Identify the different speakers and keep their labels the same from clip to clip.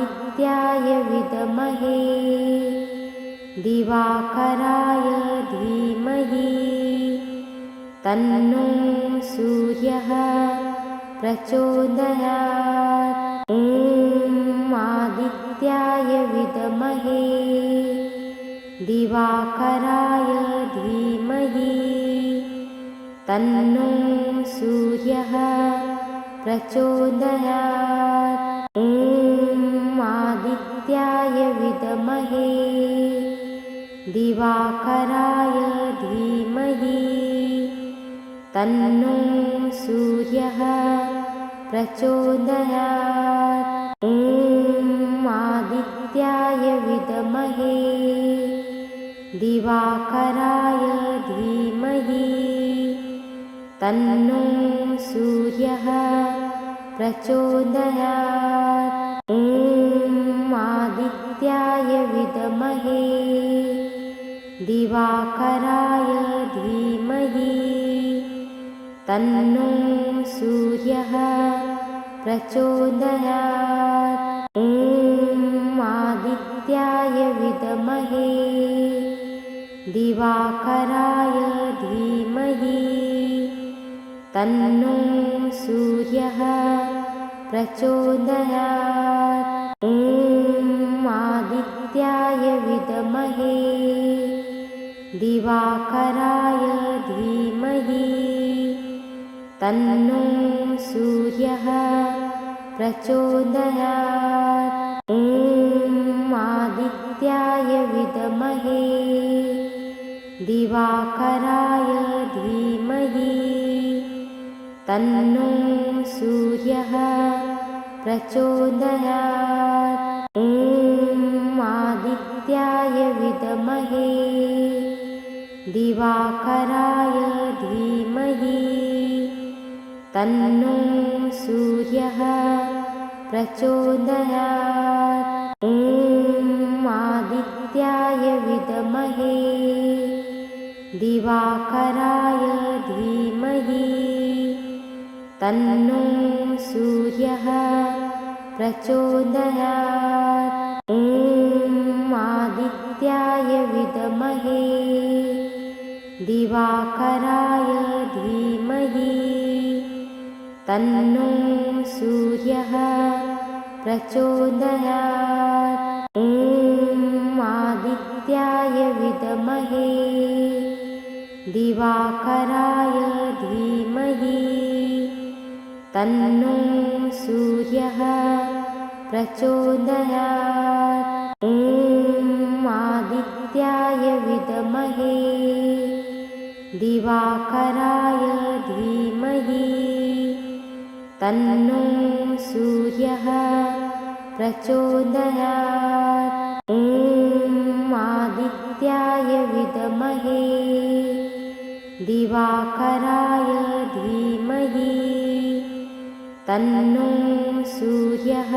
Speaker 1: आदित्याय विद्महे दिवाकराय धीमहि तन्नो सूर्यः प्रचोदयात्। ॐ आदित्याय विद्महे दिवाकराय धीमहि तन्नो सूर्यः प्रचोदयात्। ॐ आदित्याय विद्महे दिवाकराय धीमहि तन्नो सूर्यः प्रचोदयात्। ॐ आदित्याय विद्महे दिवाकराय धीमहि तन्नो सूर्यः प्रचोदयात्। ॐ आदित्याय विद्महे दिवाकराय धीमहि तन्नो सूर्यः प्रचोदयात्। ॐ आदित्याय विद्महे दिवाकराय धीमहि तन्नो सूर्यः प्रचोदयात्। ॐ आदित्याय विद्महे दिवाकराय धीमहि तन्नो सूर्यः प्रचोदयात्। ॐ आदित्याय विद्महे दिवाकराय धीमहि तन्नो सूर्यः प्रचोदयात्। ॐ आदित्याय विद्महे दिवाकराय धीमहि तन्नो सूर्यः प्रचोदयात्। ॐ आदित्याय विद्महे दिवाकराय धीमहि तन्नो सूर्यः प्रचोदयात्। ॐ आदित्याय विद्महे दिवाकराय धीमहि तन्नो सूर्यः प्रचोदयात्। ॐ आदित्याय विद्महे दिवाकराय धीमहि तन्नो सूर्यः प्रचोदयात्। ॐ आदित्याय विद्महे दिवाकराय धीमहि तन्नो सूर्यः प्रचोदयात्। ॐ आदित्याय विद्महे दिवाकराय धीमहि तन्नो सूर्यः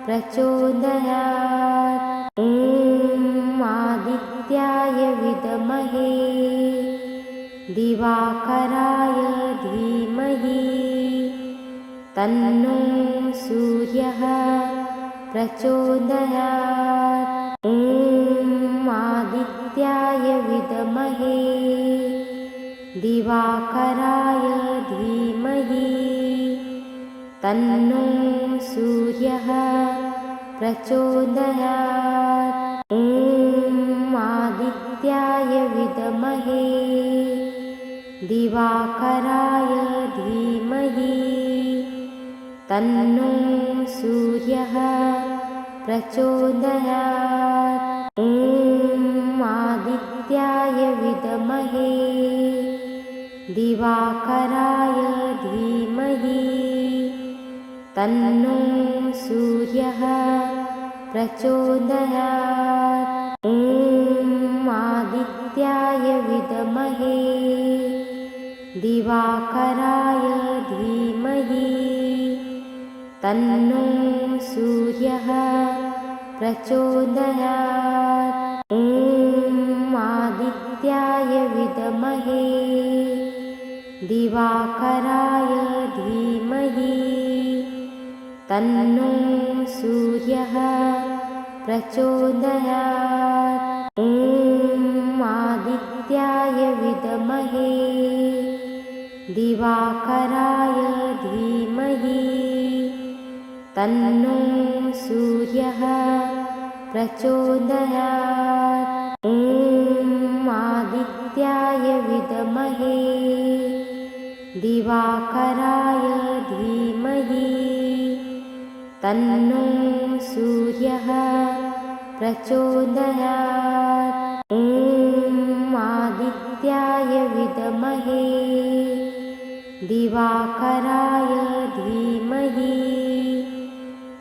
Speaker 1: प्रचोदयात्। ॐ आदित्याय विद्महे दिवाकराय धीमहि तन्नो सूर्यः प्रचोदयात्। ॐ आदित्याय विद्महे दिवाकराय धीमहि तन्नो सूर्यः प्रचोदयात्। ॐ आदित्याय विद्महे दिवाकराय धीमहि तन्नो सूर्यः प्रचोदयात्। ॐ आदित्याय विद्महे दिवाकराय धीमहि तन्नो सूर्यः प्रचोदयात्। ॐ आदित्याय विद्महे दिवाकराय धीमहि तन्नो सूर्यः प्रचोदयात्। ॐ आदित्याय विद्महे दिवाकराय धीमहि तन्नो सूर्यः प्रचोदयात्। ॐ आदित्याय विद्महे दिवाकराय धीमहि तन्नो सूर्यः प्रचोदयात्। ॐ आदित्याय विद्महे दिवाकराय धीमहि तन्नो सूर्यः प्रचोदयात्। ॐ आदित्याय विद्महे दिवाकराय धीमहि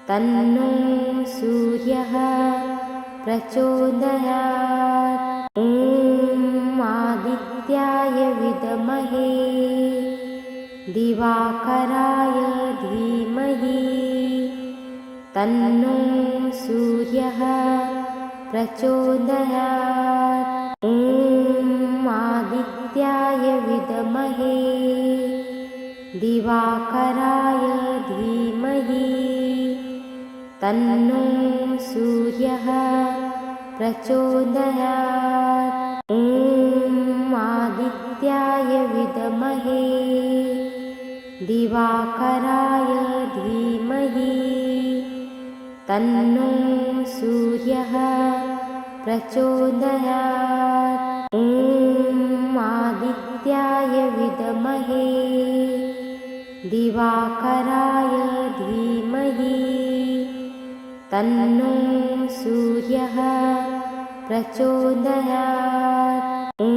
Speaker 1: तन्नो सूर्यः प्रचोदयात्। ॐ आदित्याय विद्महे दिवाकराय धीमहि तन्नो सूर्यः प्रचोदयात्। ॐ आदित्याय विद्महे दिवाकराय धीमहि तन्नो सूर्यः प्रचोदयात्। ॐ आदित्याय विद्महे दिवाकराय धीमहि तन्नो सूर्यः प्रचोदयात्। ॐ आदित्याय विद्महे दिवाकराय धीमहि तन्नो सूर्यः प्रचोदयात्। ॐ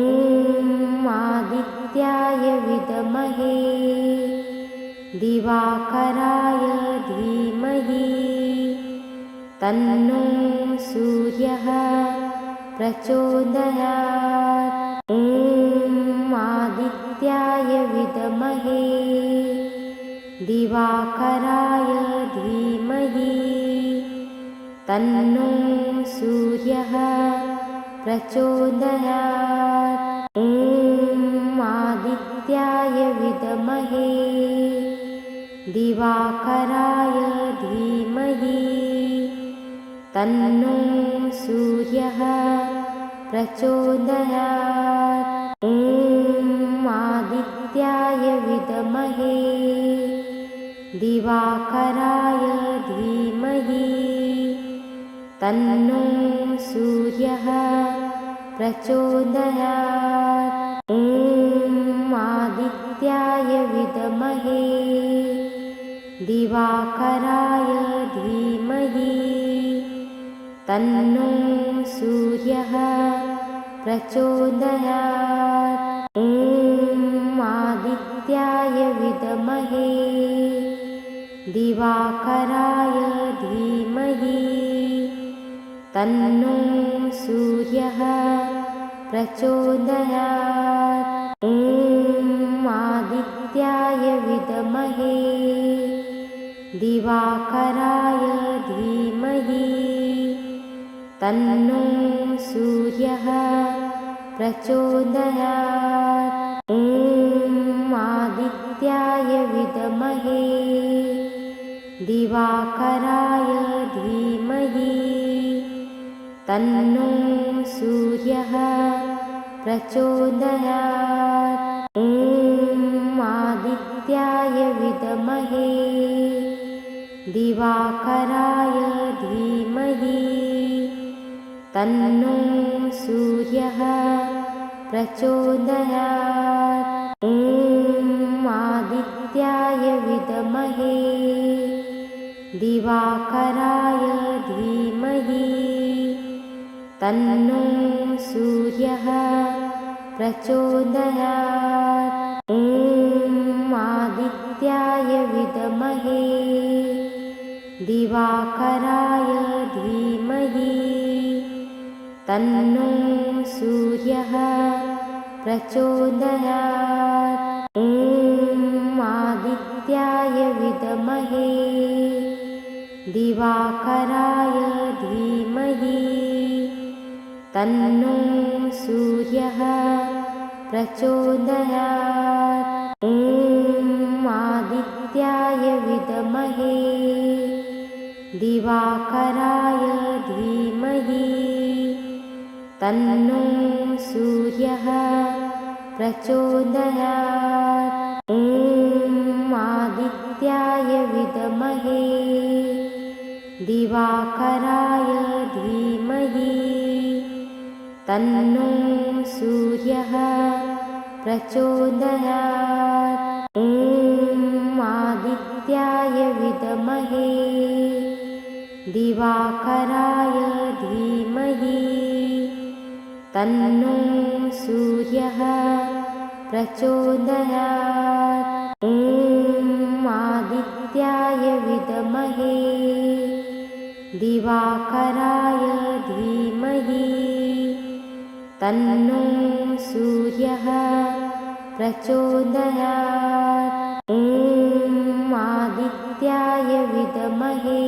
Speaker 1: आदित्याय विद्महे दिवाकराय धीमहि तन्नो सूर्यः प्रचोदयात्। ॐ आदित्याय विद्महे दिवाकराय धीमहि तन्नो सूर्यः प्रचोदयात्। ॐ आदित्याय विद्महे दिवाकराय धीमहि तन्नो सूर्यः प्रचोदयात्। ॐ आदित्याय विद्महे दिवाकराय धीमहि तन्नो सूर्यः प्रचोदयात्। ॐ आदित्याय विद्महे दिवाकराय धीमहि तन्नो सूर्यः प्रचोदयात्। ॐ आदित्याय विद्महे दिवाकराय धीमहि तन्नो सूर्यः प्रचोदयात्। ॐ आदित्याय विद्महे दिवाकराय धीमहि तन्नो सूर्यः प्रचोदयात्। ॐ आदित्याय विद्महे दिवाकराय धीमहि तन्नो सूर्यः प्रचोदयात्। ॐ आदित्याय विद्महे दिवाकराय धीमहि तन्नो सूर्यः प्रचोदयात्। ॐ आदित्याय विद्महे दिवाकराय धीमहि तन्नो सूर्यः प्रचोदयात्। ॐ आदित्याय विद्महे दिवाकराय धीमहि तन्नो सूर्यः प्रचोदयात्। ॐ आदित्याय विद्महे दिवाकराय धीमहि तन्नो सूर्यः प्रचोदयात्। ॐ आदित्याय विद्महे दिवाकराय धीमहि तन्नो सूर्यः प्रचोदयात्। ॐ आदित्याय विद्महे दिवाकराय धीमहि तन्नो सूर्यः प्रचोदयात्। ॐ आदित्याय विद्महे दिवाकराय धीमहि तन्नो सूर्यः प्रचोदयात्। ॐ आदित्याय विद्महे दिवाकराय धीमहि तन्नो सूर्यः प्रचोदयात्। ॐ आदित्याय विद्महे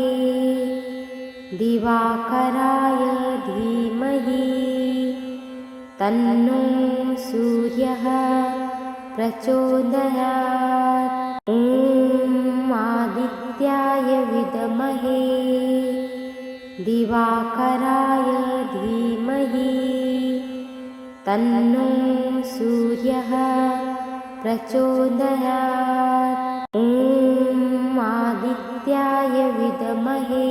Speaker 1: दिवाकराय धीमहि तन्नो सूर्यः प्रचोदयात्। ॐ आदित्याय विद्महे दिवाकराय धीमहि तन्नो सूर्यः प्रचोदयात्। ॐ आदित्याय विद्महे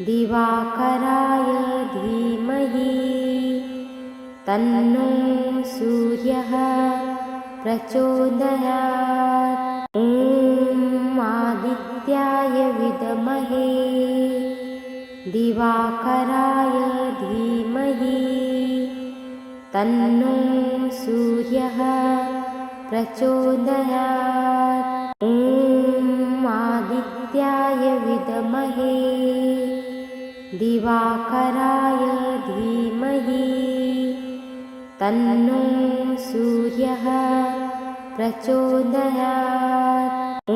Speaker 1: दिवाकराय धीमहि तन्नो सूर्यः प्रचोदयात्। ॐ आदित्याय विद्महे दिवाकराय धीमहि तन्नो सूर्यः प्रचोदयात्। ॐ आदित्याय विद्महे दिवाकराय धीमहि तन्नो सूर्यः प्रचोदयात्। ॐ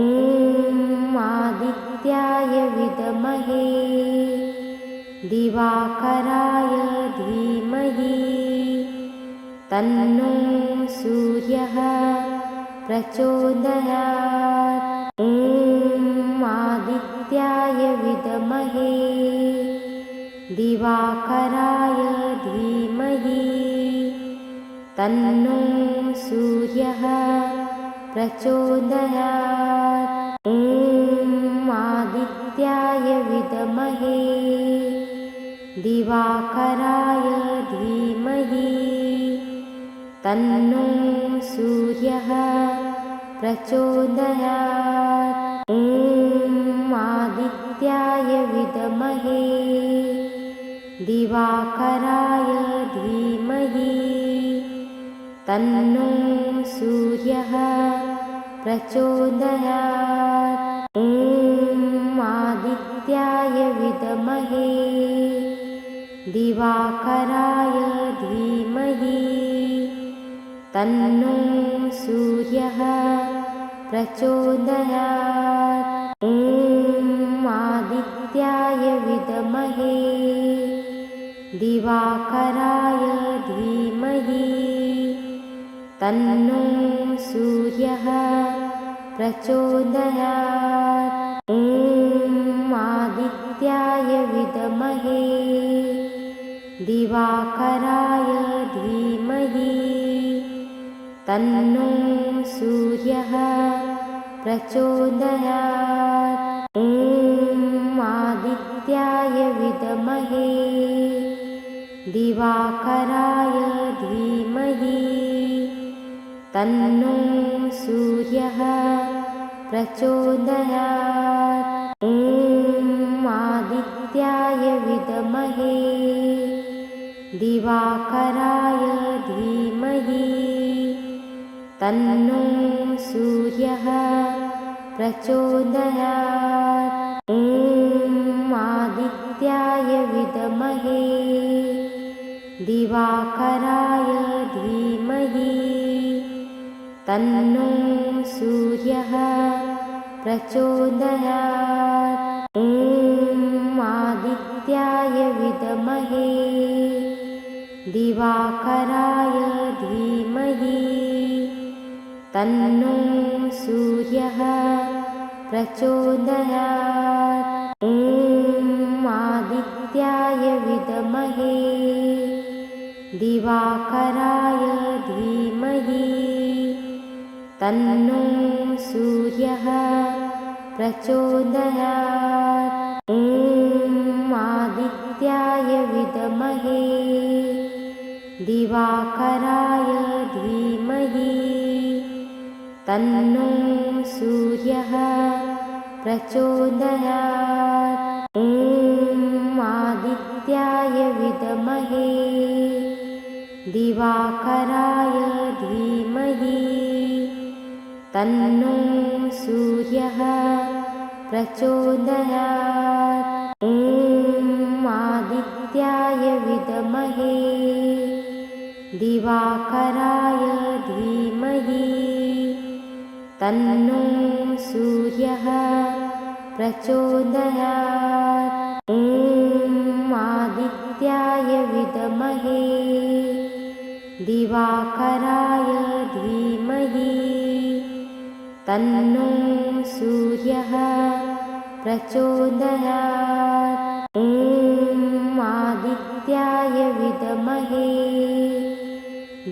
Speaker 1: आदित्याय विद्महे दिवाकराय धीमहि तन्नो सूर्यः प्रचोदयात्। ॐ आदित्याय विद्महे दिवाकराय धीमहि तन्नो सूर्यः प्रचोदयात्। ॐ आदित्याय विद्महे दिवाकराय धीमहि तन्नो सूर्यः प्रचोदयात्। ॐ आदित्याय विद्महे दिवाकराय धीमहि तन्नो सूर्यः प्रचोदयात्। ॐ आदित्याय विद्महे दिवाकराय धीमहि तन्नो सूर्यः प्रचोदयात्। ॐ आदित्याय विद्महे दिवाकराय धीमहि तन्नो सूर्यः प्रचोदयात्। ॐ आदित्याय विद्महे दिवाकराय धीमहि तन्नो सूर्यः प्रचोदयात्। ॐ आदित्याय विद्महे दिवाकराय धीमहि तन्नो सूर्यः प्रचोदयात्। ॐ आदित्याय विद्महे दिवाकराय धीमहि तन्नो सूर्यः प्रचोदयात्। ॐ आदित्याय विद्महे दिवाकराय धीमहि तन्नो सूर्यः प्रचोदयात्। ॐ आदित्याय विद्महे दिवाकराय धीमहि तन्नो सूर्यः प्रचोदयात्। दिवाकराय धीमहि तन्नो सूर्यः प्रचोदयात्। ॐ आदित्याय विद्महे दिवाकराय धीमहि तन्नो सूर्यः प्रचोदयात्। ॐ आदित्याय विद्महे दिवाकराय धीमहि तन्नो सूर्यः प्रचोदयात्। ॐ आदित्याय विद्महे दिवाकराय धीमहि तन्नो सूर्यः प्रचोदयात्। ॐ आदित्याय विद्महे दिवाकराय धीमहि तन्नो सूर्यः प्रचोदयात्। ॐ आदित्याय विद्महे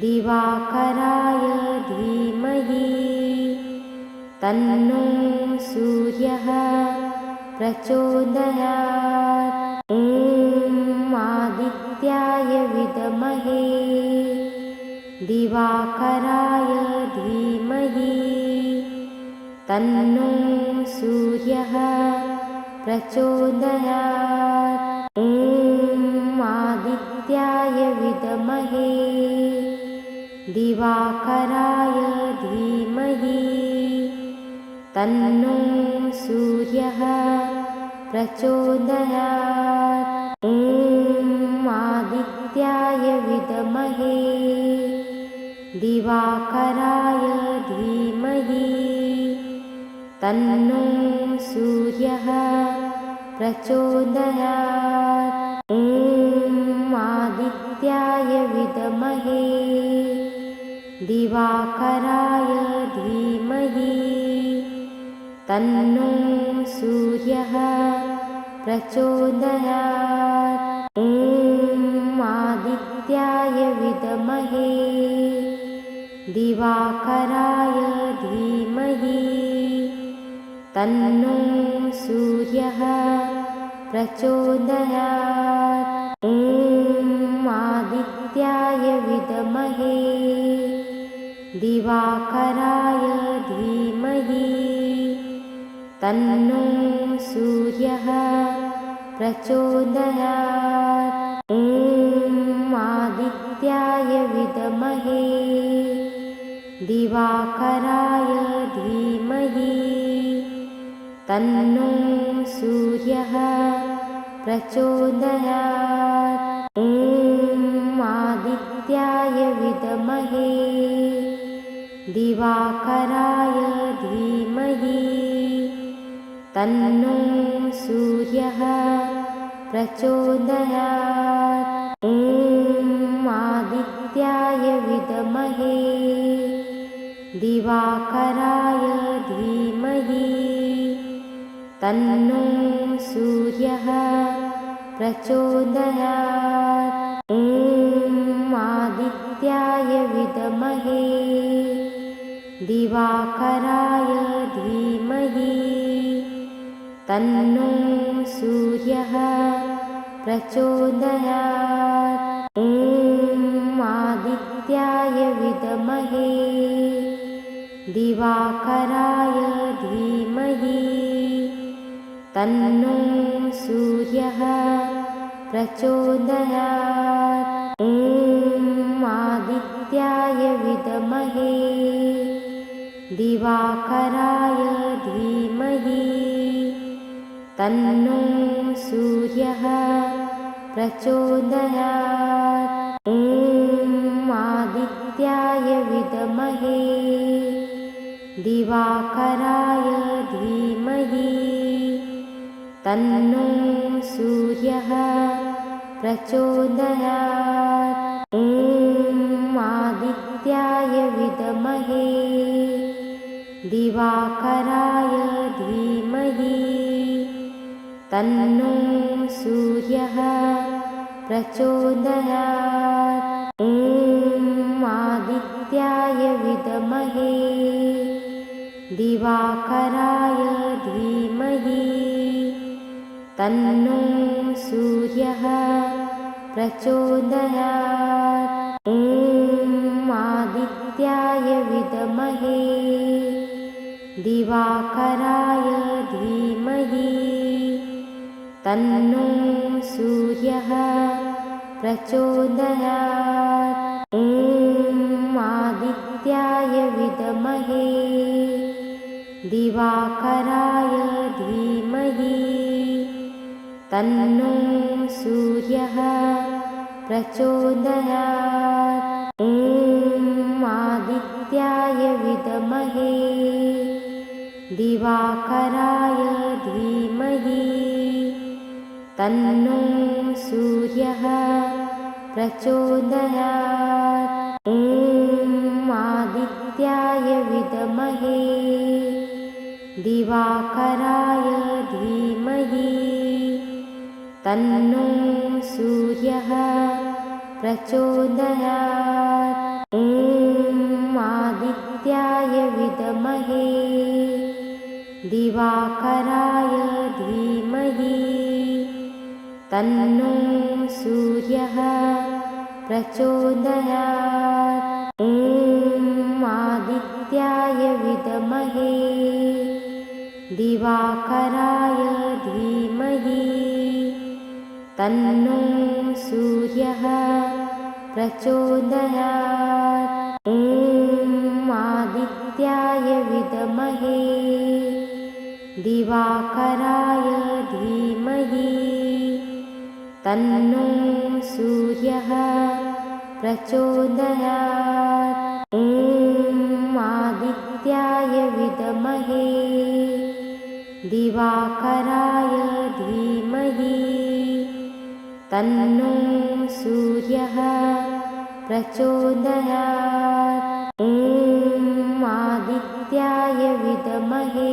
Speaker 1: दिवाकराय धीमहि तन्नो सूर्यः प्रचोदयात्। ॐ आदित्याय विद्महे दिवाकराय धीमहि तन्नो सूर्यः प्रचोदयात्। ॐ आदित्याय विद्महे दिवाकराय धीमहि तन्नो सूर्यः प्रचोदयात्। ॐ आदित्याय विद्महे दिवाकराय धीमहि तन्नो सूर्यः प्रचोदयात्। ॐ आदित्याय विद्महे दिवाकराय धीमहि तन्नो सूर्यः प्रचोदयात्। ॐ आदित्याय विद्महे दिवाकराय धीमहि तन्नो सूर्यः प्रचोदयात्। ॐ आदित्याय विद्महे दिवाकराय धीमहि तन्नो सूर्यः प्रचोदयात्। ॐ आदित्याय विद्महे दिवाकराय धीमहि तन्नो सूर्यः प्रचोदयात्। ॐ आदित्याय विद्महे दिवाकराय धीमहि तन्नो सूर्यः प्रचोदयात्। ॐ आदित्याय विद्महे दिवाकराय धीमहि तन्नो सूर्यः प्रचोदयात्। ॐ आदित्याय विद्महे दिवाकराय धीमहि तन्नो सूर्यः प्रचोदयात्। ॐ आदित्याय विद्महे दिवाकराय धीमहि तन्नो सूर्यः प्रचोदयात्। ॐ आदित्याय विद्महे दिवाकराय धीमहि तन्नो सूर्यः प्रचोदयात्। ॐ आदित्याय विद्महे दिवाकराय धीमहि तन्नो सूर्यः प्रचोदयात्। ॐ आदित्याय विद्महे दिवाकराय धीमहि तन्नो सूर्यः प्रचोदयात्। ॐ दिवाकराय धीमहि तन्नो सूर्यः प्रचोदयात्। ॐ आदित्याय विद्महे दिवाकराय धीमहि तन्नो सूर्यः प्रचोदयात्। ॐ आदित्याय विद्महे दिवाकराय धीमहि तन्नो सूर्यः प्रचोदयात्। ॐ आदित्याय विद्महे दिवाकराय धीमहि तन्नो सूर्यः प्रचोदयात्। ॐ आदित्याय विद्महे दिवाकराय धीमहि तन्नो सूर्यः प्रचोदयात्। ॐ आदित्याय विद्महे दिवाकराय धीमहि तन्नो सूर्यः प्रचोदयात्। ॐ आदित्याय विद्महे दिवाकराय धीमहि तन्नो सूर्यः प्रचोदयात्। ॐ आदित्याय विद्महे दिवाकराय धीमहि तन्नो सूर्यः प्रचोदयात्। ॐ आदित्याय विद्महे दिवाकराय धीमहि तन्नो सूर्यः प्रचोदयात्। ॐ आदित्याय विद्महे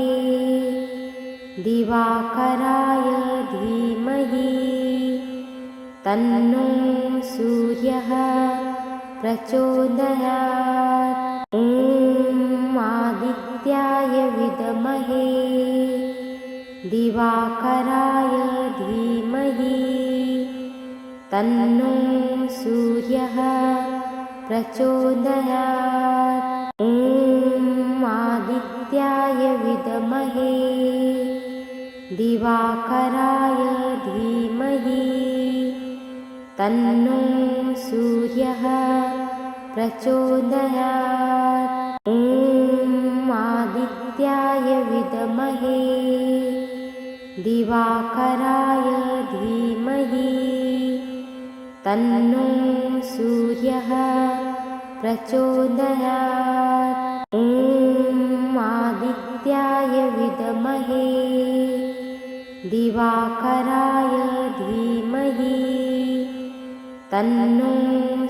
Speaker 1: दिवाकराय धीमहि तन्नो सूर्यः प्रचोदयात्। ॐ आदित्याय विद्महे दिवाकराय धीमहि तन्नो सूर्यः प्रचोदयात्। ॐ आदित्याय विद्महे दिवाकराय धीमहि तन्नो सूर्यः प्रचोदयात्। ॐ आदित्याय विद्महे दिवाकराय धीमहि तन्नो सूर्यः प्रचोदयात्। ॐ आदित्याय विद्महे दिवाकराय धीमहि तन्नो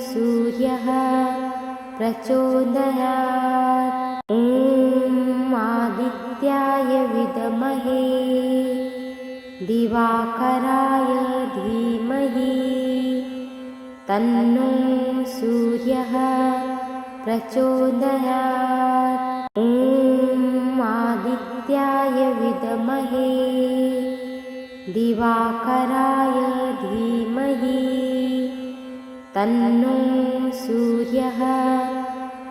Speaker 1: सूर्यः प्रचोदयात्। ॐ आदित्याय विद्महे दिवाकराय धीमहि तन्नो सूर्यः प्रचोदयात्। ॐ आदित्याय विद्महे दिवाकराय धीमहि तन्नो सूर्यः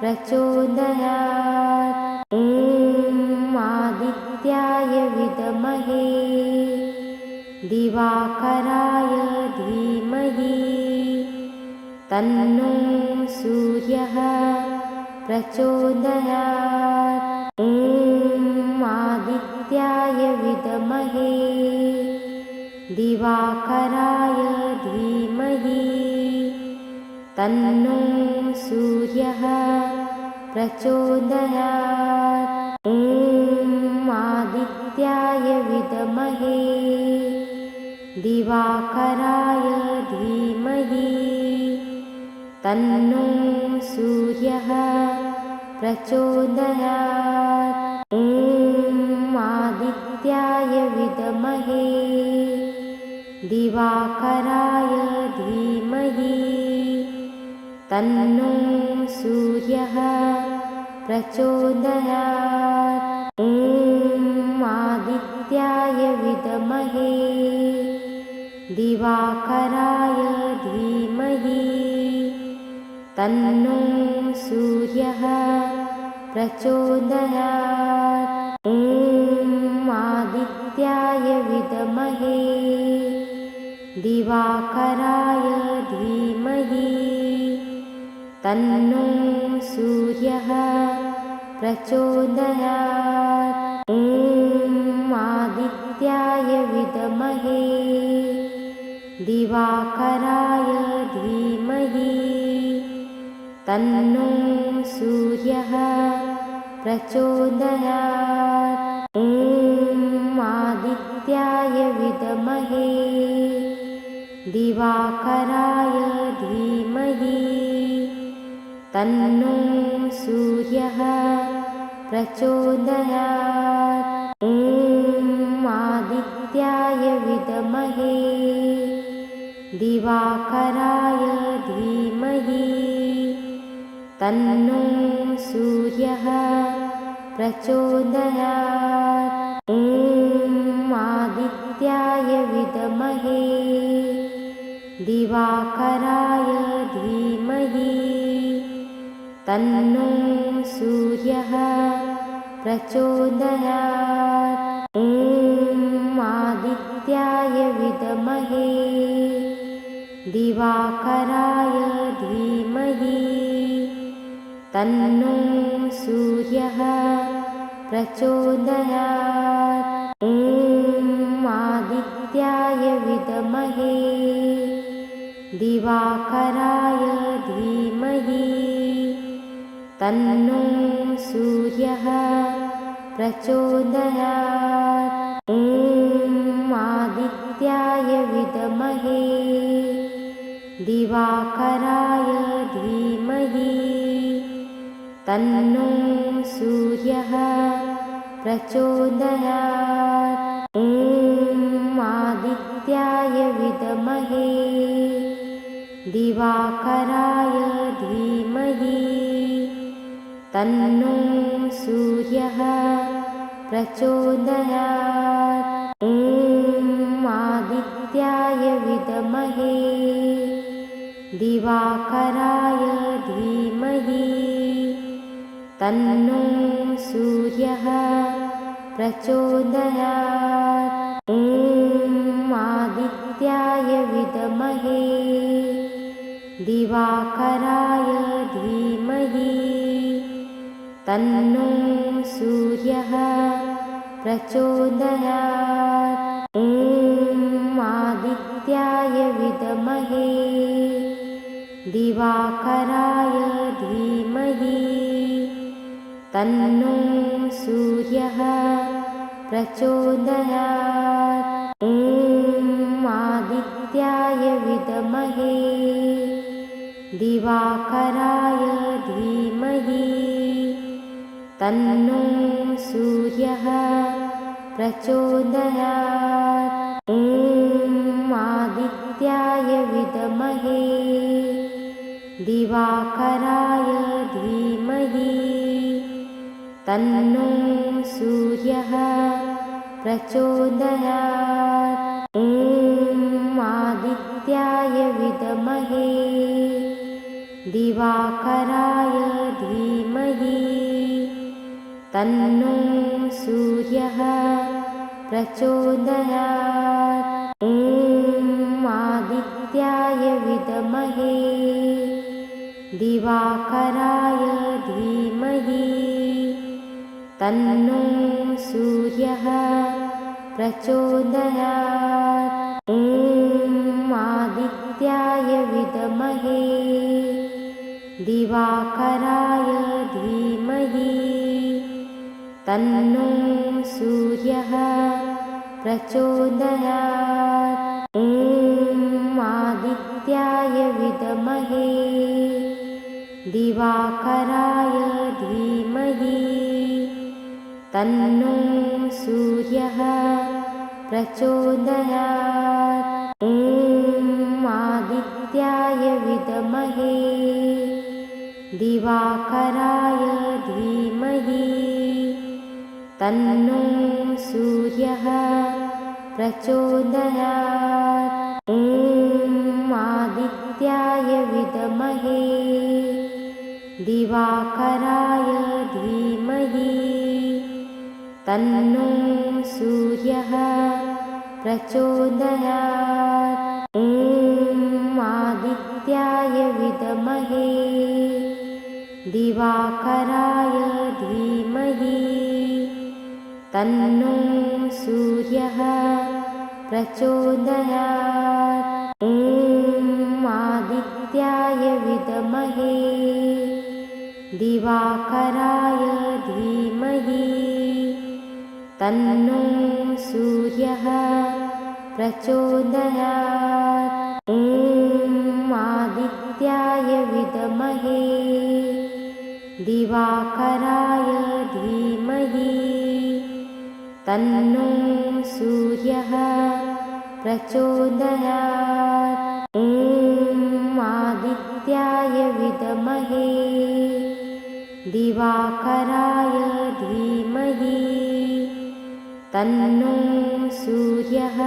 Speaker 1: प्रचोदयात्। ॐ आदित्याय विद्महे दिवाकराय धीमहि तन्नो सूर्यः प्रचोदयात्। ॐ आदित्याय विद्महे दिवाकराय धीमहि तन्नो सूर्यः प्रचोदयात्। ॐ आदित्याय विद्महे दिवाकराय धीमहि तन्नो सूर्यः प्रचोदयात्। ॐ आदित्याय विद्महे दिवाकराय धीमहि तन्नो सूर्यः प्रचोदयात्। ॐ विद्महे दिवाकराय धीमहि तन्नो सूर्यः प्रचोदयात्। ॐ आदित्याय विद्महे दिवाकराय धीमहि तन्नो सूर्यः प्रचोदयात्। ॐ आदित्याय विद्महे दिवाकराय धीमहि तन्नो सूर्यः प्रचोदयात्। ॐ आदित्याय विद्महे दिवाकराय धीमहि तन्नो सूर्यः प्रचोदयात्। ॐ आदित्याय विद्महे दिवाकराय धीमहि तन्नो सूर्यः प्रचोदयात्। ॐ आदित्याय विद्महे दिवाकराय धीमहि तन्नो सूर्यः प्रचोदयात्। ॐ आदित्याय विद्महे दिवाकराय धीमहि तन्नो सूर्यः प्रचोदयात्। ॐ आदित्याय विद्महे दिवाकराय धीमहि तन्नो सूर्यः प्रचोदयात्। ॐ आदित्याय विद्महे दिवाकराय धीमहि तन्नो सूर्यः प्रचोदयात्। ॐ आदित्याय विद्महे दिवाकराय धीमहि तन्नो सूर्यः प्रचोदयात्। ॐ आदित्याय विद्महे दिवाकराय धीमहि तन्नो सूर्यः प्रचोदयात्। ॐ आदित्याय विद्महे दिवाकराय धीमहि तन्नो सूर्यः प्रचोदयात्। ॐ आदित्याय विद्महे दिवाकराय धीमहि तन्नो सूर्यः प्रचोदयात्। ॐ आदित्याय विद्महे दिवाकराय धीमहि तन्नो सूर्यः प्रचोदयात्। ॐ आदित्याय विद्महे दिवाकराय धीमहि तन्नो सूर्यः प्रचोदयात्। ॐ आदित्याय विद्महे दिवाकराय धीमहि तन्नो सूर्यः प्रचोदयात्। ॐ आदित्याय विद्महे दिवाकराय धीमहि तन्नो सूर्यः प्रचोदयात्। ॐ आदित्याय विद्महे दिवाकराय धीमहि तन्नो सूर्यः प्रचोदयात्। ॐ आदित्याय विद्महे दिवाकराय धीमहि तन्नो सूर्यः प्रचोदयात्। ॐ आदित्याय विद्महे दिवाकराय धीमहि तन्नो सूर्यः प्रचोदयात्। ॐ आदित्याय विद्महे दिवाकराय धीमहि तन्नो सूर्यः प्रचोदयात्। ॐ आदित्याय विद्महे दिवाकराय धीमहि तन्नो सूर्यः प्रचोदयात्। ॐ आदित्याय विद्महे दिवाकराय धीमहि तन्नो सूर्यः प्रचोदयात्। ॐ आदित्याय विद्महे दिवाकराय धीमहि तन्नो सूर्यः प्रचोदयात्। ॐ आदित्याय विद्महे दिवाकराय धीमहि तन्नो सूर्यः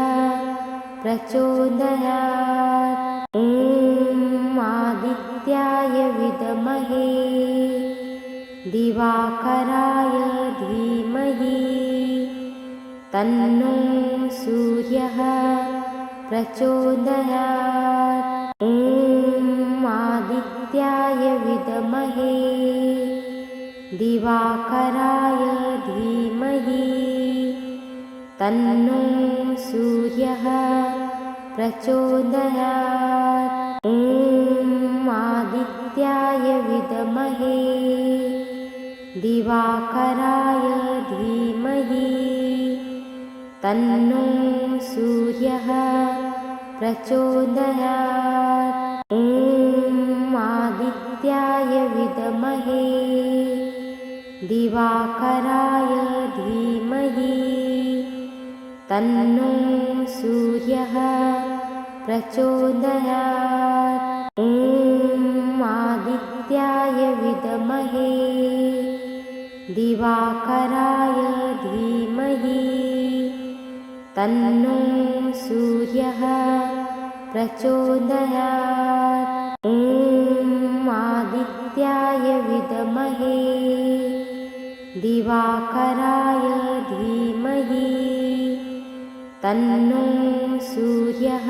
Speaker 1: प्रचोदयात्। ॐ आदित्याय विद्महे दिवाकराय धीमहि तन्नो सूर्यः प्रचोदयात्। ॐ आदित्याय विद्महे दिवाकराय धीमहि तन्नो सूर्यः प्रचोदयात्। ॐ आदित्याय विद्महे दिवाकराय धीमहि तन्नो सूर्यः प्रचोदयात्। ॐ आदित्याय विद्महे दिवाकराय धीमहि तन्नो सूर्यः प्रचोदयात्। ॐ आदित्याय विद्महे दिवाकराय धीमहि तन्नो सूर्यः प्रचोदयात्। ॐ आदित्याय विद्महे दिवाकराय धीमहि तन्नो सूर्यः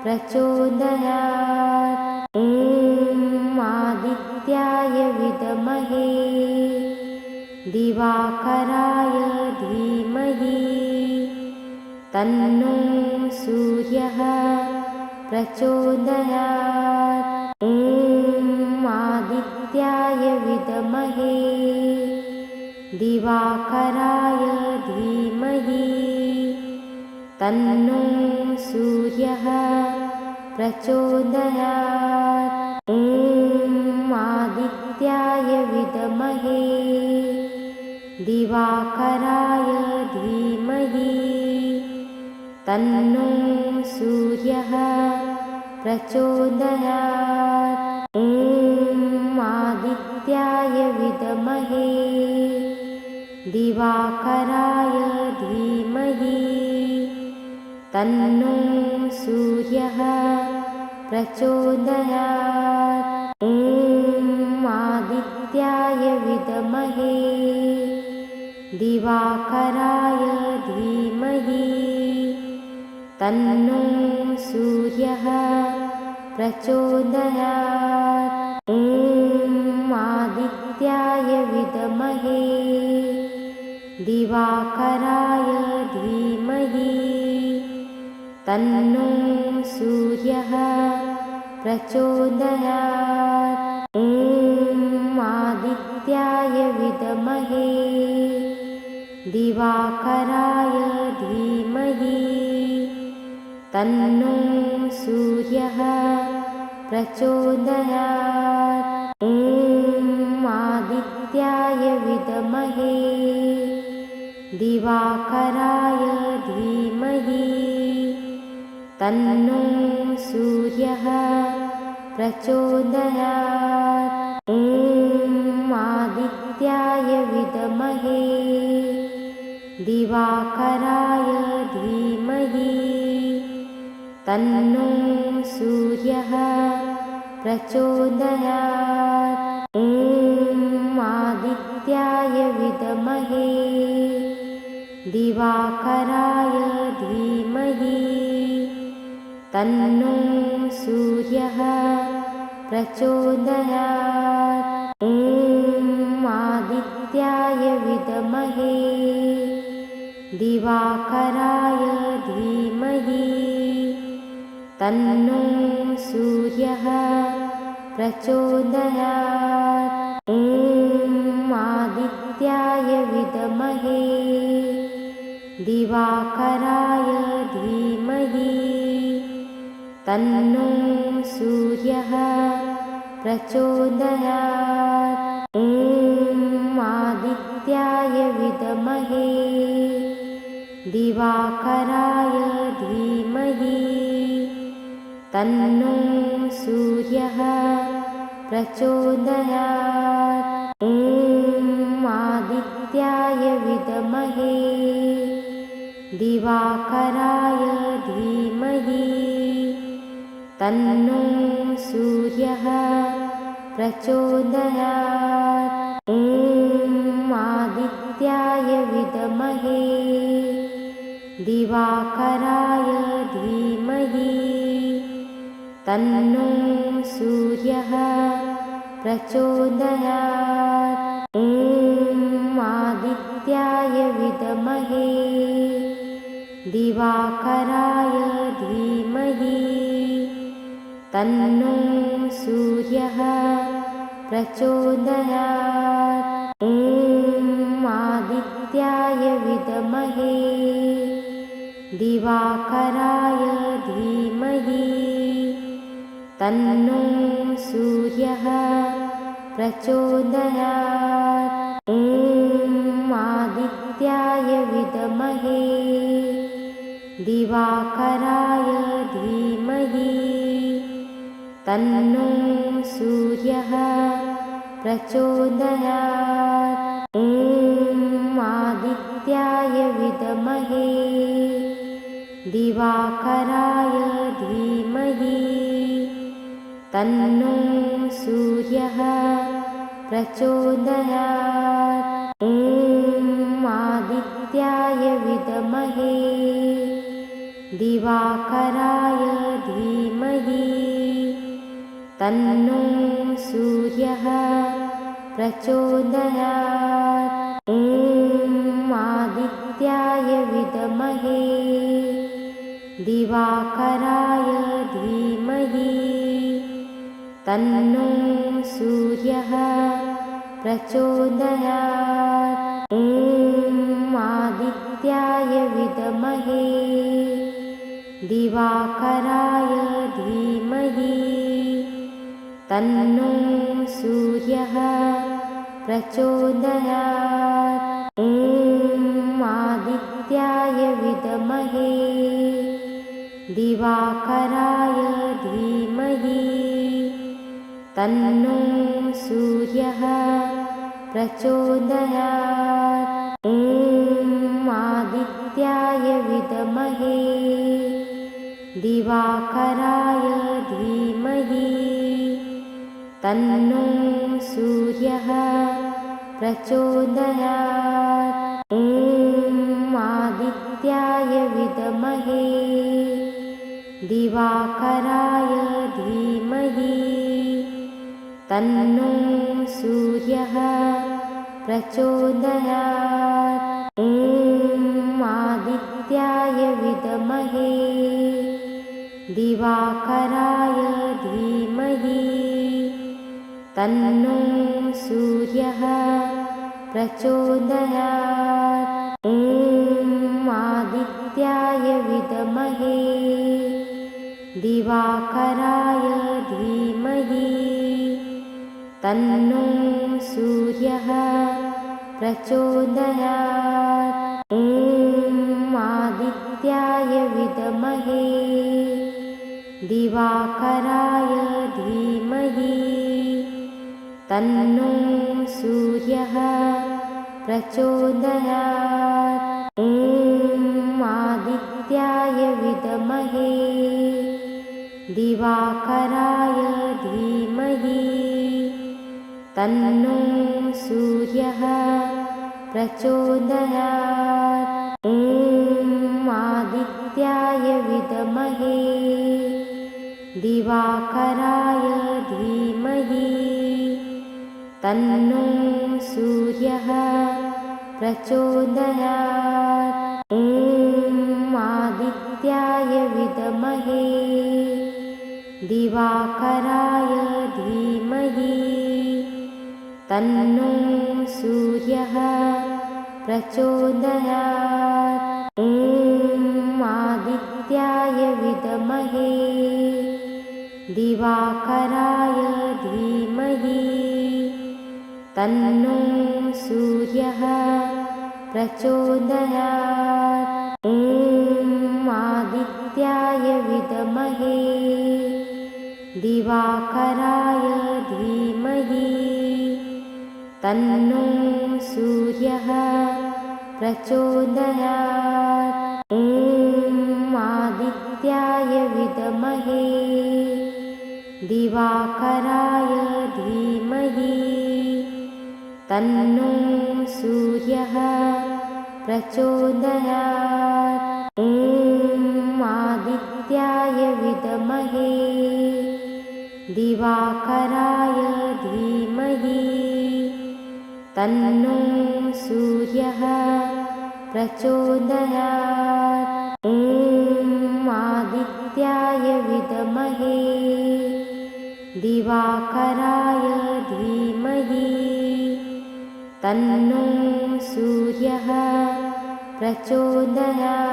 Speaker 1: प्रचोदयात्। ॐ आदित्याय विद्महे दिवाकराय धीमहि तन्नो सूर्यः प्रचोदयात्। ॐ आदित्याय विद्महे दिवाकराय धीमहि तन्नो सूर्यः प्रचोदयात्। ॐ आदित्याय विद्महे दिवाकराय धीमहि तन्नो सूर्यः प्रचोदयात्। ॐ आदित्याय विद्महे दिवाकराय धीमहि तन्नो सूर्यः प्रचोदयात्। ॐ आदित्याय विद्महे दिवाकराय धीमहि तन्नो सूर्यः प्रचोदयात्। ॐ आदित्याय विद्महे दिवाकराय धीमहि तन्नो सूर्यः प्रचोदयात्। ॐ आदित्याय विद्महे दिवाकराय धीमहि तन्नो सूर्यः प्रचोदयात्। ॐ आदित्याय विद्महे दिवाकराय धीमहि तन्नो सूर्यः प्रचोदयात्। ॐ आदित्याय विद्महे दिवाकराय दिवाकराय धीमहि तन्नो सूर्यः प्रचोदयात्। ॐ आदित्याय विद्महे दिवाकराय धीमहि तन्नो सूर्यः प्रचोदयात्। ॐ आदित्याय विद्महे दिवाकराय धीमहि तन्नो सूर्यः प्रचोदयात्। ॐ आदित्याय विद्महे दिवाकराय धीमहि तन्नो सूर्यः प्रचोदयात्। ॐ आदित्याय विद्महे दिवाकराय धीमहि तन्नो सूर्यः प्रचोदयात्। ॐ आदित्याय विद्महे दिवाकराय धीमहि तन्नो सूर्यः प्रचोदयात्। ॐ आदित्याय विद्महे दिवाकराय धीमहि तन्नो सूर्यः प्रचोदयात्। ॐ आदित्याय विद्महे दिवाकराय धीमहि तन्नो सूर्यः प्रचोदयात्। ॐ आदित्याय विद्महे दिवाकराय धीमहि तन्नो सूर्यः प्रचोदयात्। ॐ आदित्याय विद्महे दिवाकराय धीमहि तन्नो सूर्यः प्रचोदयात्। ॐ आदित्याय विद्महे दिवाकराय धीमहि तन्नो सूर्यः प्रचोदयात्। ॐ आदित्याय विद्महे दिवाकराय धीमहि तन्नो सूर्यः प्रचोदयात्। ॐ आदित्याय विद्महे दिवाकराय धीमहि तन्नो सूर्यः प्रचोदयात्। ॐ आदित्याय विद्महे दिवाकराय धीमहि तन्नो सूर्यः प्रचोदयात्। ॐ आदित्याय विद्महे दिवाकराय धीमहि तन्नो सूर्यः प्रचोदयात्। ॐ आदित्याय विद्महे दिवाकराय धीमहि तन्नो सूर्यः प्रचोदयात्। ॐ आदित्याय विद्महे दिवाकराय धीमहि तन्नो सूर्यः प्रचोदयात्। ॐ आदित्याय विद्महे दिवाकराय धीमहि तन्नो सूर्यः प्रचोदयात्। ॐ आदित्याय विद्महे दिवाकराय धीमहि तन्नो सूर्यः प्रचोदयात्। ॐ आदित्याय विद्महे दिवाकराय धीमहि तन्नो सूर्यः प्रचोदयात्। ॐ आदित्याय विद्महे दिवाकराय धीमहि तन्नो सूर्यः प्रचोदयात्। ॐ आदित्याय विद्महे दिवाकराय धीमहि तन्नो सूर्यः प्रचोदयात्। ॐ आदित्याय विद्महे दिवाकराय धीमहि तन्नो सूर्यः प्रचोदयात्। ॐ आदित्याय विद्महे दिवाकराय धीमहि तन्नो सूर्यः प्रचोदयात्। ॐ आदित्याय विद्महे दिवाकराय धीमहि तन्नो सूर्यः प्रचोदयात्। ॐ आदित्याय विद्महे दिवाकराय धीमहि तन्नो सूर्यः प्रचोदयात्। ॐ आदित्याय विद्महे दिवाकराय धीमहि तन्नो सूर्यः प्रचोदयात्। ॐ आदित्याय विद्महे दिवाकराय धीमहि तन्नो सूर्यः प्रचोदयात्।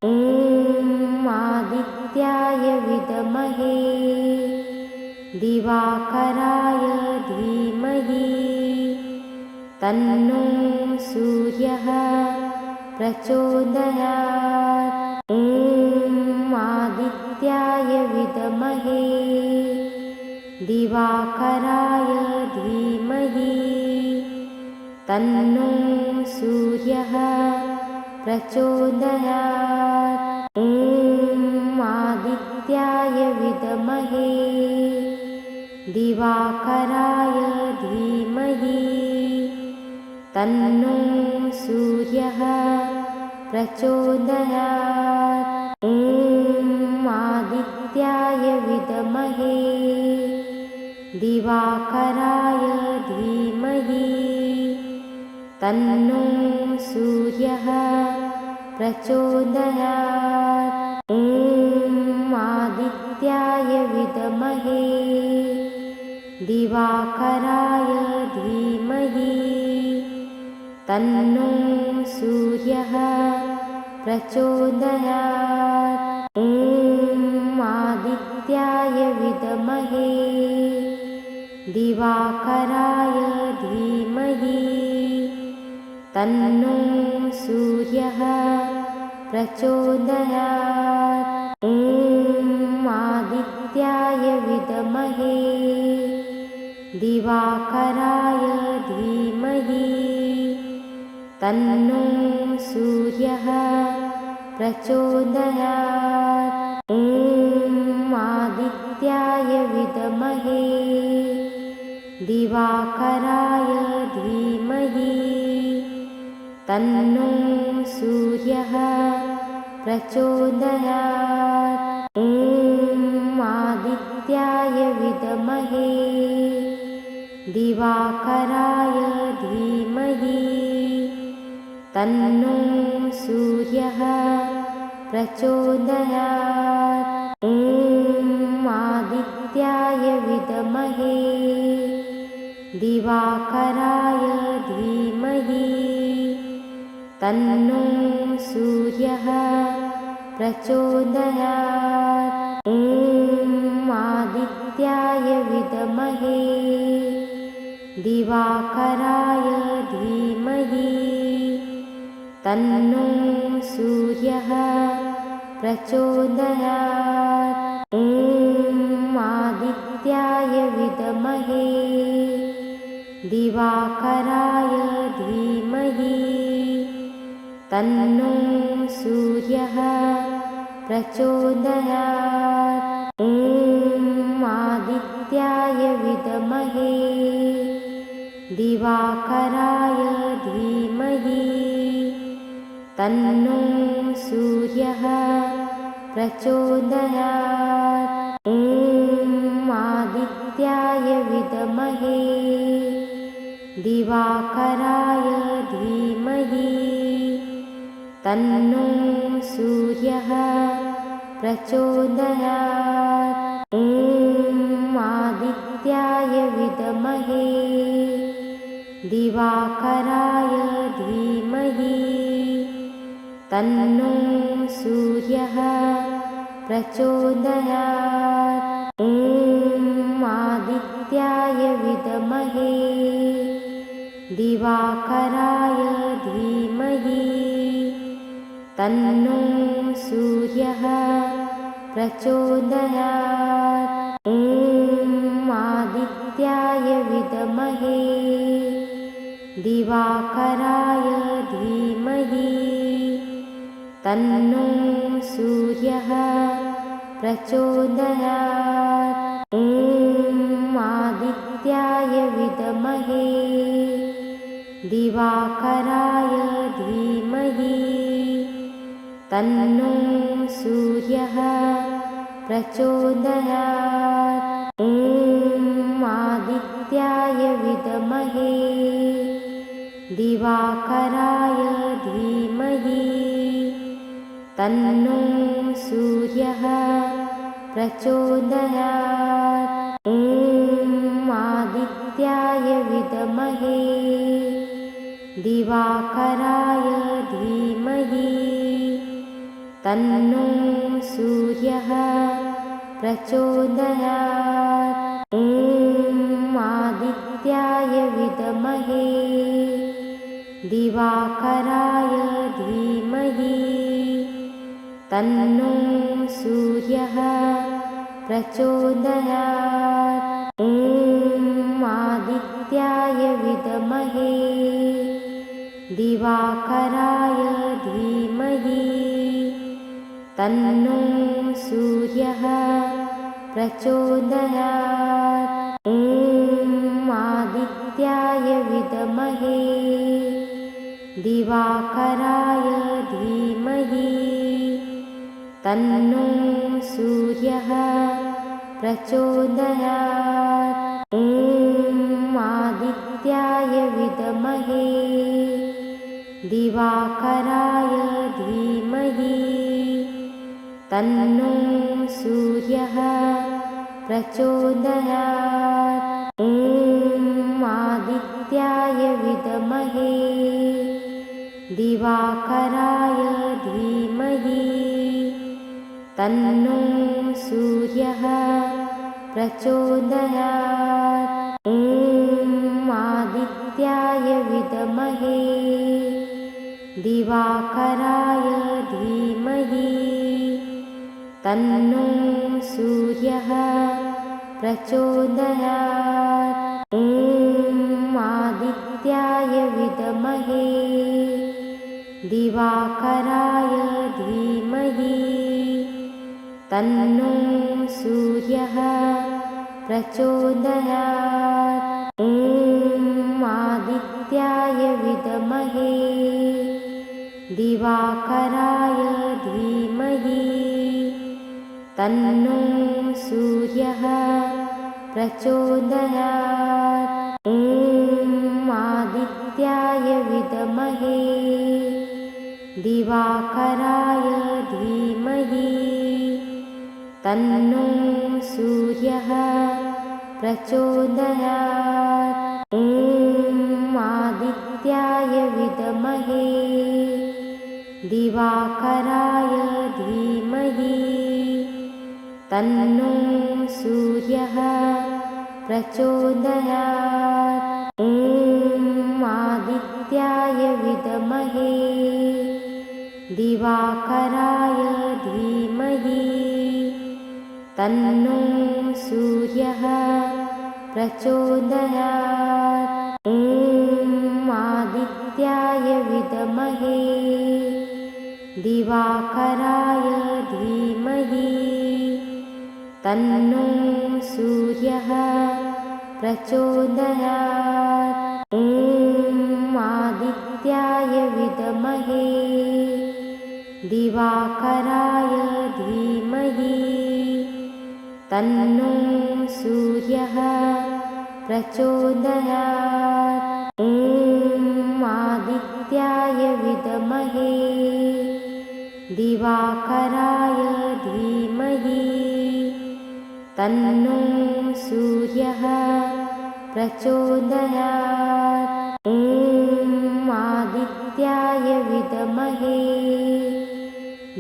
Speaker 1: ॐ आदित्याय विद्महे दिवाकराय धीमहि तन्नो सूर्यः प्रचोदयात्। ॐ आदित्याय विद्महे दिवाकराय धीमहि तन्नो सूर्यः प्रचोदयात्। ॐ आदित्याय विद्महे दिवाकराय धीमहि तन्नो सूर्यः प्रचोदयात्। ॐ आदित्याय विद्महे दिवाकराय धीमहि तन्नो सूर्यः प्रचोदयात्। ॐ आदित्याय विद्महे दिवाकराय धीमहि तन्नो सूर्यः प्रचोदयात्। ॐ आदित्याय विद्महे दिवाकराय धीमहि तन्नो सूर्यः प्रचोदयात्। ॐ आदित्याय विद्महे दिवाकराय धीमहि तन्नो सूर्यः प्रचोदयात्। ॐ आदित्याय विद्महे दिवाकराय धीमहि तन्नो सूर्यः प्रचोदयात्। ॐ आदित्याय विद्महे दिवाकराय धीमहि तन्नो सूर्यः प्रचोदयात्। ॐ आदित्याय विद्महे दिवाकराय धीमहि तन्नो सूर्यः प्रचोदयात्। ॐ आदित्याय विद्महे दिवाकराय धीमहि तन्नो सूर्यः प्रचोदयात्। ॐ आदित्याय विद्महे दिवाकराय धीमहि तन्नो सूर्यः प्रचोदयात्। ॐ आदित्याय विद्महे दिवाकराय धीमहि तन्नो सूर्यः प्रचोदयात्। ॐ आदित्याय विद्महे दिवाकराय धीमहि तन्नो सूर्यः प्रचोदयात्। ॐ आदित्याय विद्महे दिवाकराय धीमहि तन्नो सूर्यः प्रचोदयात्। ॐ आदित्याय विद्महे दिवाकराय धीमहि तन्नो सूर्यः प्रचोदयात्। ॐ आदित्याय विद्महे दिवाकराय धीमहि तन्नो सूर्यः प्रचोदयात्। ॐ आदित्याय विद्महे दिवाकराय धीमहि तन्नो सूर्यः प्रचोदयात्। ॐ आदित्याय विद्महे दिवाकराय धीमहि तन्नो सूर्यः प्रचोदयात्। ॐ आदित्याय विद्महे दिवाकराय धीमहि तन्नो सूर्यः प्रचोदयात्। ॐ आदित्याय विद्महे दिवाकराय धीमहि तन्नो सूर्यः प्रचोदयात्। ॐ आदित्याय विद्महे दिवाकराय धीमहि तन्नो सूर्यः प्रचोदयात्। ॐ आदित्याय विद्महे दिवाकराय धीमहि तन्नो सूर्यः प्रचोदयात्। ॐ आदित्याय विद्महे दिवाकराय धीमहि तन्नो सूर्यः प्रचोदयात्। ॐ आदित्याय विद्महे दिवाकराय धीमहि तन्नो सूर्यः प्रचोदयात्। ॐ आदित्याय विद्महे दिवाकराय धीमहि तन्नो सूर्यः प्रचोदयात्। ॐ आदित्याय विद्महे दिवाकराय धीमहि तन्नो सूर्यः प्रचोदयात्। ॐ आदित्याय विद्महे दिवाकराय धीमहि तन्नो सूर्यः प्रचोदयात्। ॐ आदित्याय विद्महे दिवाकराय धीमहि तन्नो सूर्यः प्रचोदयात्। ॐ आदित्याय विद्महे दिवाकराय धीमहि तन्नो सूर्यः प्रचोदयात्। ॐ आदित्याय विद्महे दिवाकराय धीमहि तन्नो सूर्यः प्रचोदयात्। ॐ आदित्याय विद्महे दिवाकराय धीमहि तन्नो सूर्यः प्रचोदयात्। ॐ आदित्याय विद्महे दिवाकराय धीमहि तन्नो सूर्यः प्रचोदयात्। ॐ आदित्याय विद्महे दिवाकराय धीमहि तन्नो सूर्यः प्रचोदयात्। ॐ आदित्याय विद्महे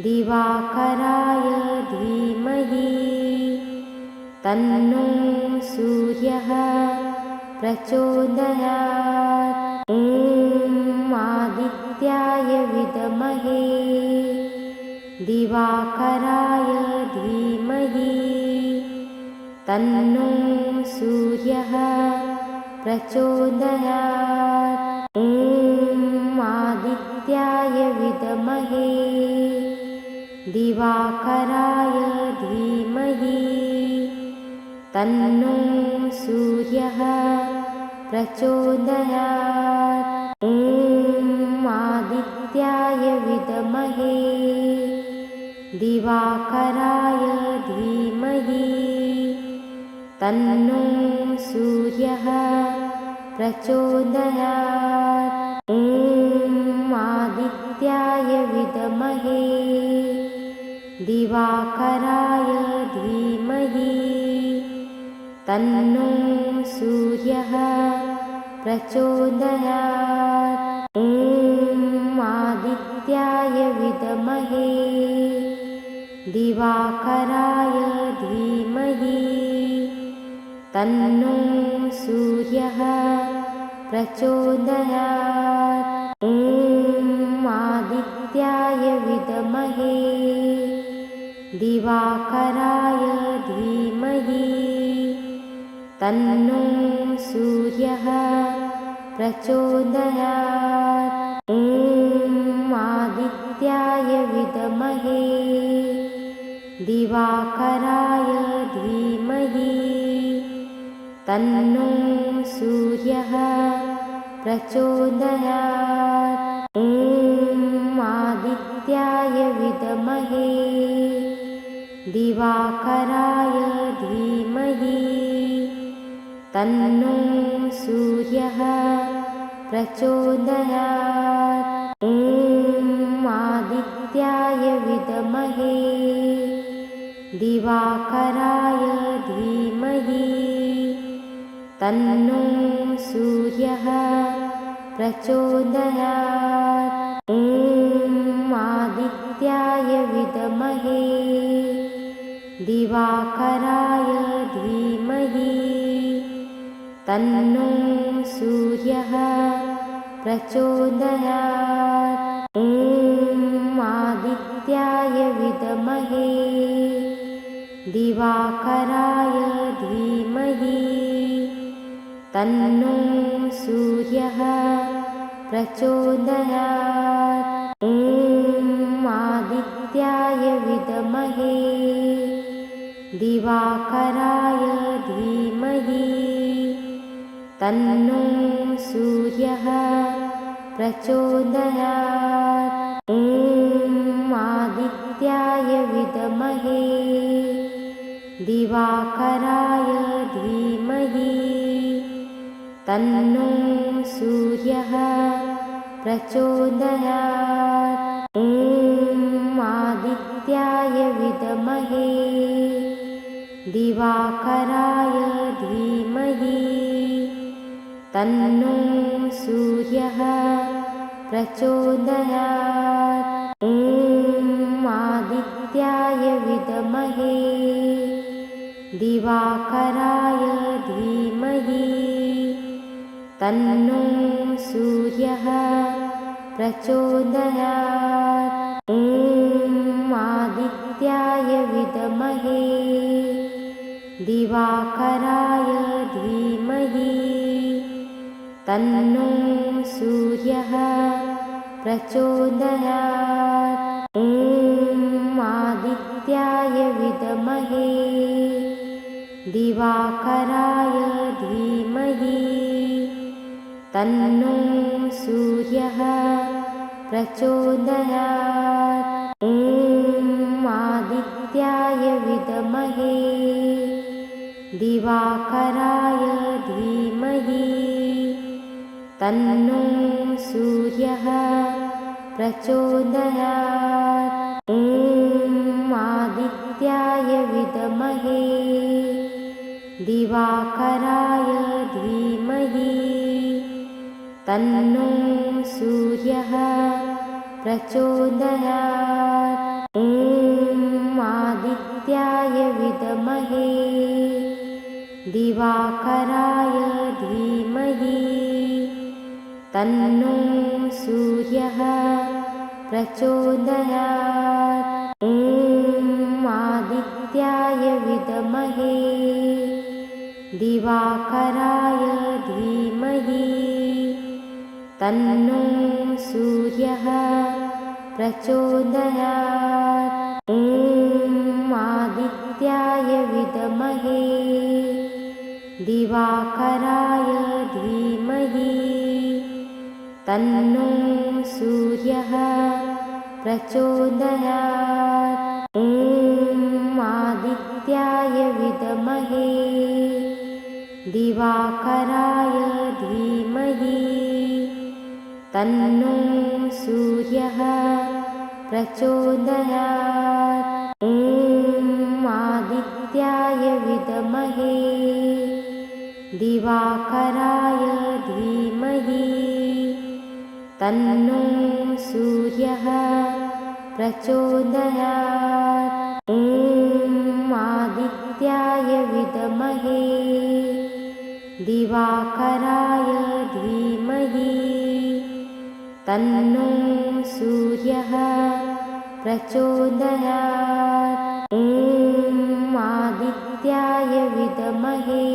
Speaker 1: दिवाकराय धीमहि तन्नो सूर्यः प्रचोदयात्। ॐ आदित्याय विद्महे दिवाकराय धीमहि तन्नो सूर्यः प्रचोदयात्। ॐ आदित्याय विद्महे दिवाकराय धीमहि तन्नो सूर्यः प्रचोदयात्। ॐ आदित्याय विद्महे दिवाकराय धीमहि तन्नो सूर्यः प्रचोदयात्। ॐ आदित्याय विद्महे दिवाकराय धीमहि तन्नो सूर्यः प्रचोदयात्। ॐ आदित्याय विद्महे दिवाकराय धीमहि तन्नो सूर्यः प्रचोदयात्। ॐ आदित्याय विद्महे दिवाकराय धीमहि तन्नो सूर्यः प्रचोदयात्। ॐ आदित्याय विद्महे दिवाकराय धीमहि तन्नो सूर्यः प्रचोदयात्। ॐ आदित्याय विद्महे दिवाकराय धीमहि तन्नो सूर्यः प्रचोदयात्। ॐ आदित्याय विद्महे दिवाकराय धीमहि तन्नो सूर्यः प्रचोदयात्। ॐ आदित्याय विद्महे दिवाकराय धीमहि तन्नो सूर्यः प्रचोदयात्। ॐ आदित्याय विद्महे दिवाकराय धीमहि तन्नो सूर्यः प्रचोदयात्। ॐ आदित्याय विद्महे दिवाकराय धीमहि तन्नो सूर्यः प्रचोदयात्। ॐ आदित्याय विद्महे दिवाकराय धीमहि तन्नो सूर्यः प्रचोदयात्। ॐ आदित्याय विद्महे दिवाकराय धीमहि तन्नो सूर्यः प्रचोदयात्। ॐ आदित्याय विद्महे दिवाकराय धीमहि तन्नो सूर्यः प्रचोदयात्। ॐ आदित्याय विद्महे दिवाकराय धीमहि तन्नो सूर्यः प्रचोदयात्। ॐ आदित्याय विद्महे दिवाकराय धीमहि तन्नो सूर्यः प्रचोदयात्। ॐ आदित्याय विद्महे दिवाकराय धीमहि तन्नो सूर्यः प्रचोदयात्। ॐ आदित्याय विद्महे दिवाकराय धीमहि तन्नो सूर्यः प्रचोदयात्। ॐ आदित्याय विद्महे दिवाकराय धीमहि तन्नो सूर्यः प्रचोदयात्। ॐ आदित्याय विद्महे दिवाकराय धीमहि तन्नो सूर्यः प्रचोदयात्। ॐ आदित्याय विद्महे दिवाकराय धीमहि तन्नो सूर्यः प्रचोदयात्। ॐ आदित्याय विद्महे दिवाकराय धीमहि तन्नो सूर्यः प्रचोदयात्। ॐ आदित्याय विद्महे दिवाकराय धीमहि तन्नो सूर्यः प्रचोदयात्। ॐ आदित्याय विद्महे दिवाकराय धीमहि तन्नो सूर्यः प्रचोदयात्। ॐ आदित्याय विद्महे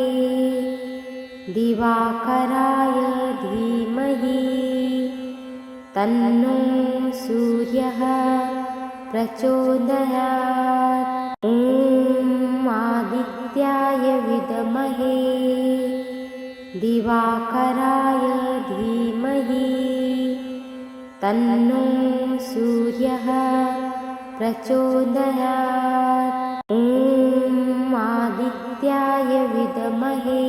Speaker 1: दिवाकराय धीमहि तन्नो सूर्यः प्रचोदयात्। ॐ आदित्याय विद्महे दिवाकराय धीमहि तन्नो सूर्यः प्रचोदयात्। ॐ आदित्याय विद्महे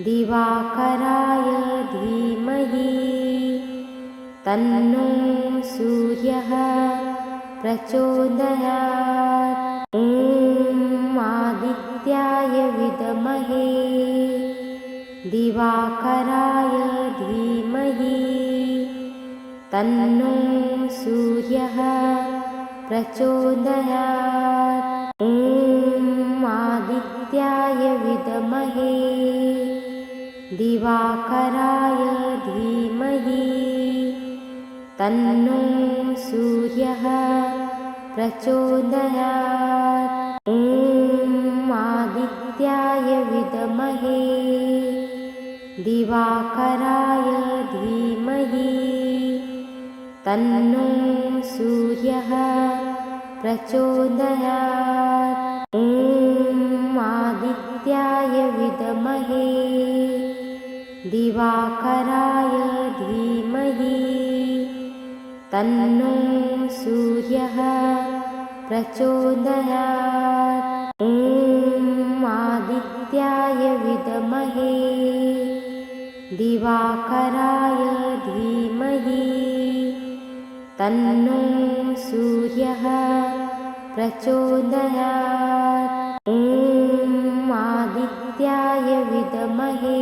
Speaker 1: दिवाकराय धीमहि तन्नो सूर्यः प्रचोदयात्। ॐ आदित्याय विद्महे दिवाकराय धीमहि तन्नो सूर्यः प्रचोदयात्। ॐ आदित्याय विद्महे दिवाकराय धीमहि तन्नो सूर्यः प्रचोदयात्। ॐ आदित्याय विद्महे दिवाकराय धीमहि तन्नो सूर्यः प्रचोदयात्। ॐ आदित्याय विद्महे दिवाकराय धीमहि तन्नो सूर्यः प्रचोदयात्। ॐ आदित्याय विद्महे दिवाकराय धीमहि तन्नो सूर्यः प्रचोदयात्। ॐ आदित्याय विद्महे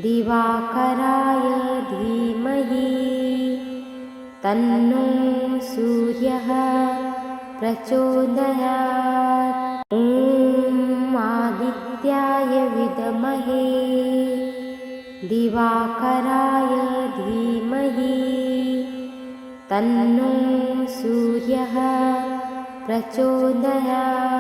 Speaker 1: दिवाकराय धीमहि तन्नो सूर्यः प्रचोदयात्। ॐ आदित्याय विद्महे दिवाकराय धीमहि तन्नो सूर्यः प्रचोदयात्।